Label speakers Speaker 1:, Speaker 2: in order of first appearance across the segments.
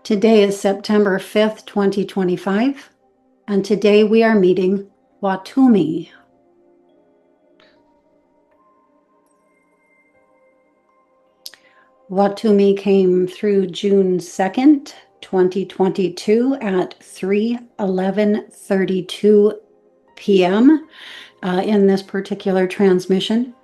Speaker 1: Today is September 5th, 2025, and today we are meeting Huatumi. Huatumi came through June 2nd, 2022 at 3:11:32 p.m. In this particular transmission.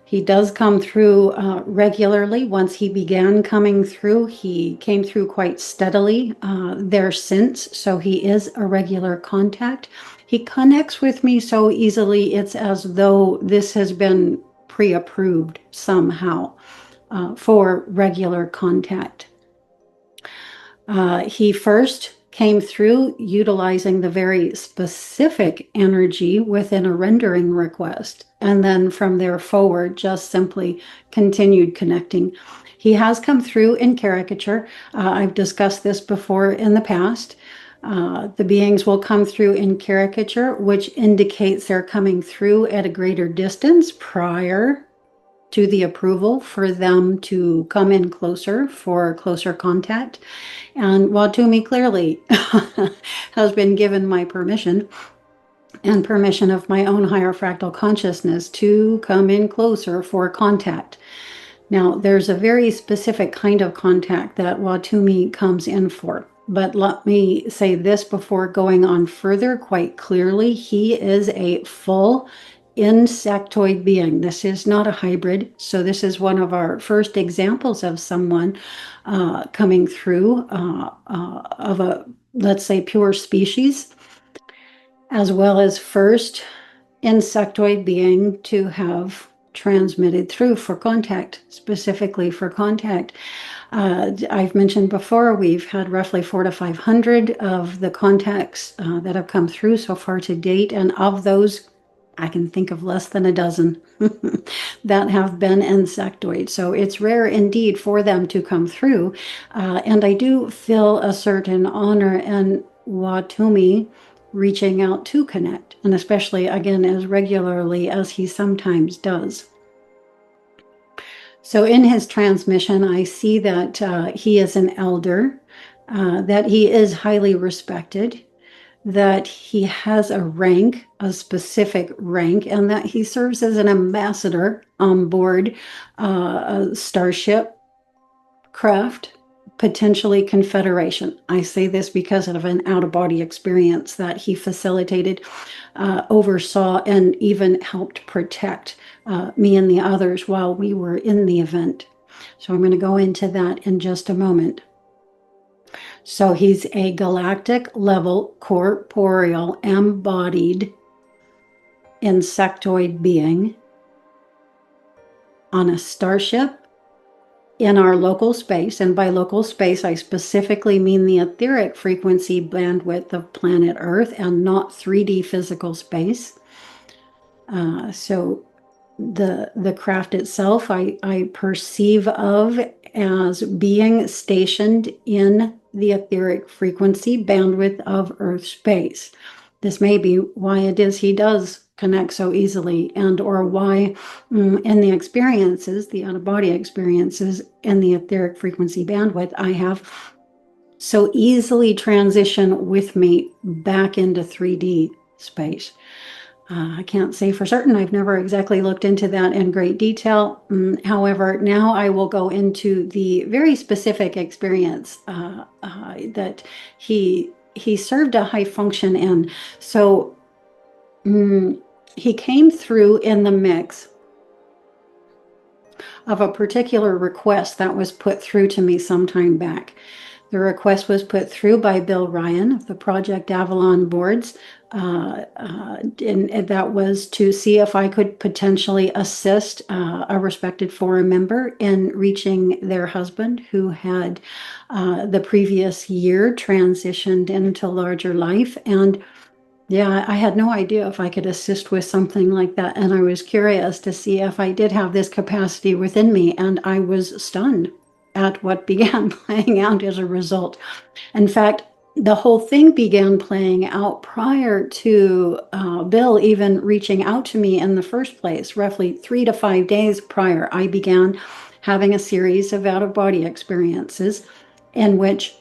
Speaker 1: He does come through regularly. Once he began coming through, he came through quite steadily there since, so he is a regular contact. He connects with me so easily, it's as though this has been pre-approved somehow for regular contact. He first came through utilizing the very specific energy within a rendering request, and then from there forward just simply continued connecting. He has come through in caricature. I've discussed this before in the past. The beings will come through in caricature, which indicates they're coming through at a greater distance prior to the approval for them to come in closer for closer contact. And Huatumi clearly has been given my permission and permission of my own higher fractal consciousness to come in closer for contact. Now, there's a very specific kind of contact that Huatumi comes in for. But let me say this before going on further quite clearly. He is a full insectoid being. This is not a hybrid. So this is one of our first examples of someone coming through of a, let's say, pure species, as well as first insectoid being to have transmitted through for contact, specifically for contact. I've mentioned before, we've had roughly 400 to 500 of the contacts that have come through so far to date, and of those, I can think of less than a dozen that have been insectoid. So it's rare indeed for them to come through. And I do feel a certain honor in Huatumi reaching out to connect, and especially, again, as regularly as he sometimes does. So in his transmission, I see that he is an elder, that he is highly respected, that he has a rank, a specific rank, and that he serves as an ambassador on board a starship craft, potentially Confederation. I say this because of an out-of-body experience that he facilitated, oversaw, and even helped protect me and the others while we were in the event. So I'm going to go into that in just a moment. So he's a galactic-level, corporeal, embodied insectoid being on a starship in our local space. And by local space, I specifically mean the etheric frequency bandwidth of planet Earth and not 3D physical space. So the craft itself, I perceive of as being stationed in the etheric frequency bandwidth of Earth space. This may be why it is he does connect so easily, and or why in the experiences, the out-of-body experiences in the etheric frequency bandwidth, I have so easily transition with me back into 3D space. I can't say for certain. I've never exactly looked into that in great detail. However, now I will go into the very specific experience that he served a high function in. So he came through in the mix of a particular request that was put through to me some time back. The request was put through by Bill Ryan of the Project Avalon boards, and that was to see if I could potentially assist a respected forum member in reaching their husband, who had the previous year transitioned into larger life. And yeah, I had no idea if I could assist with something like that, and I was curious to see if I did have this capacity within me, and I was stunned at what began playing out as a result. In fact, the whole thing began playing out prior to Bill even reaching out to me in the first place. Roughly 3 to 5 days prior, I began having a series of out-of-body experiences in which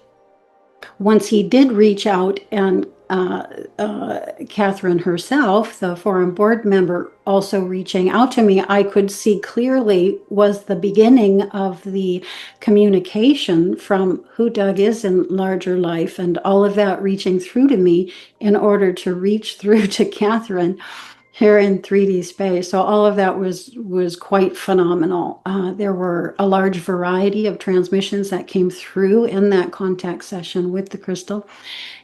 Speaker 1: once he did reach out, and Catherine herself, the forum board member, also reaching out to me, I could see clearly was the beginning of the communication from who Doug is in larger life, and all of that reaching through to me in order to reach through to Catherine here in 3D space. So all of that was quite phenomenal. There were a large variety of transmissions that came through in that contact session with the crystal.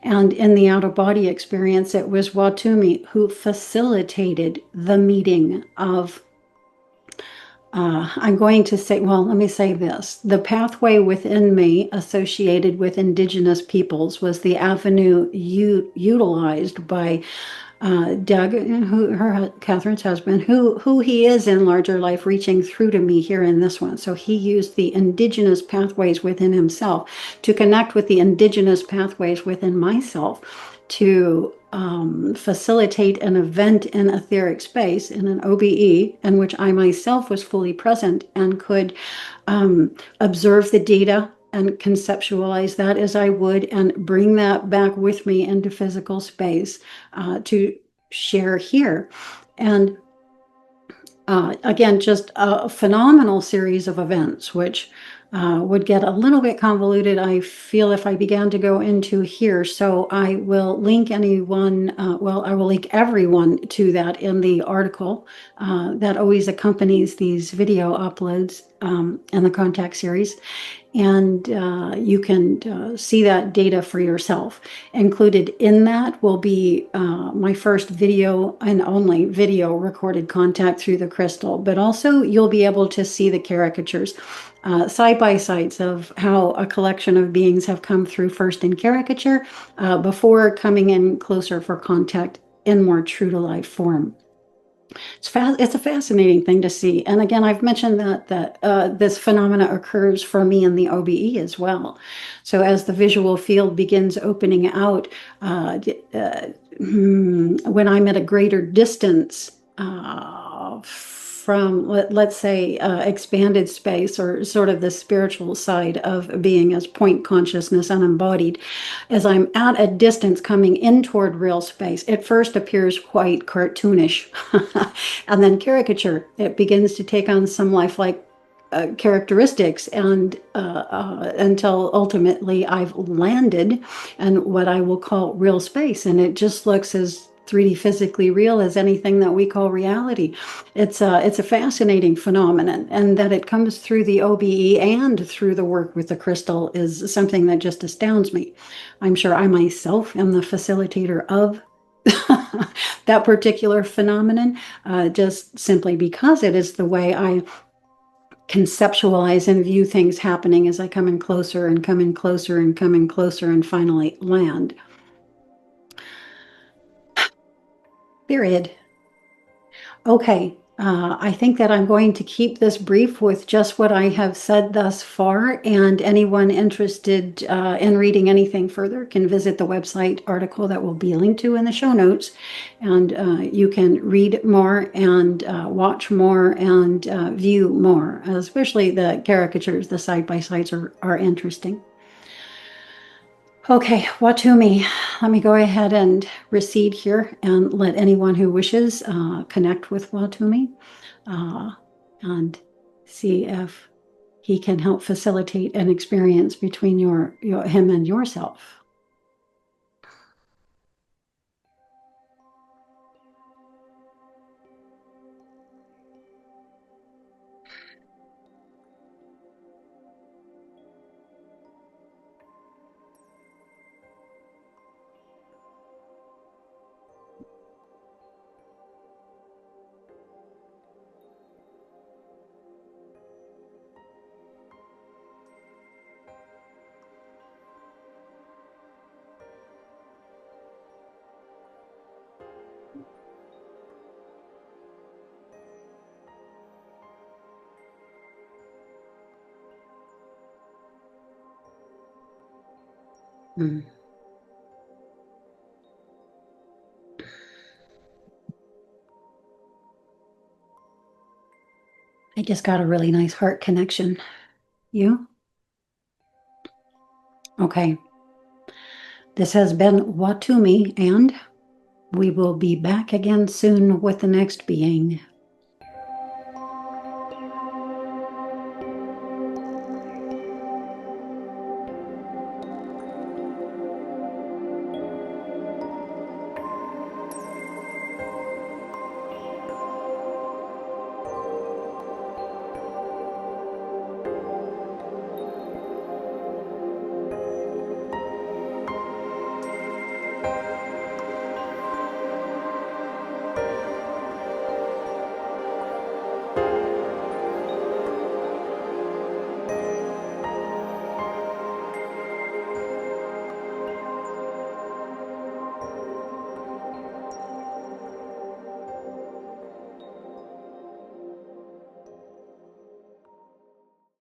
Speaker 1: And in the out-of-body experience, it was Huatumi who facilitated the meeting of, I'm going to say, well, let me say this. The pathway within me associated with indigenous peoples was the avenue utilized by Doug, Catherine's husband, who he is in larger life, reaching through to me here in this one. So he used the indigenous pathways within himself to connect with the indigenous pathways within myself to facilitate an event in etheric space in an OBE in which I myself was fully present and could observe the data and conceptualize that as I would, and bring that back with me into physical space to share here. And again, just a phenomenal series of events, which would get a little bit convoluted, I feel, if I began to go into here. So I will link anyone, well, I will link everyone to that in the article that always accompanies these video uploads in the contact series. And you can see that data for yourself. Included in that will be my first video and only video recorded contact through the crystal, but also you'll be able to see the caricatures, side-by-sides of how a collection of beings have come through first in caricature before coming in closer for contact in more true-to-life form. It's a fascinating thing to see. And again, I've mentioned that this phenomena occurs for me in the OBE as well. So as the visual field begins opening out, when I'm at a greater distance from, let's say, expanded space, or sort of the spiritual side of being as point consciousness unembodied, as I'm at a distance coming in toward real space, it first appears quite cartoonish and then caricature. It begins to take on some lifelike characteristics, and until ultimately I've landed in what I will call real space, and it just looks as 3D physically real as anything that we call reality. It's a fascinating phenomenon, and that it comes through the OBE and through the work with the crystal is something that just astounds me. I'm sure I myself am the facilitator of that particular phenomenon, just simply because it is the way I conceptualize and view things happening as I come in closer and come in closer and come in closer and finally land. Period. Okay, I think that I'm going to keep this brief with just what I have said thus far, and anyone interested in reading anything further can visit the website article that will be linked to in the show notes, and you can read more and watch more and view more, especially the caricatures. The side-by-sides are interesting. Okay, Huatumi, let me go ahead and recede here and let anyone who wishes connect with Huatumi and see if he can help facilitate an experience between him and yourself. Mm. I just got a really nice heart connection. You? Okay. This has been Huatumi, and we will be back again soon with the next being.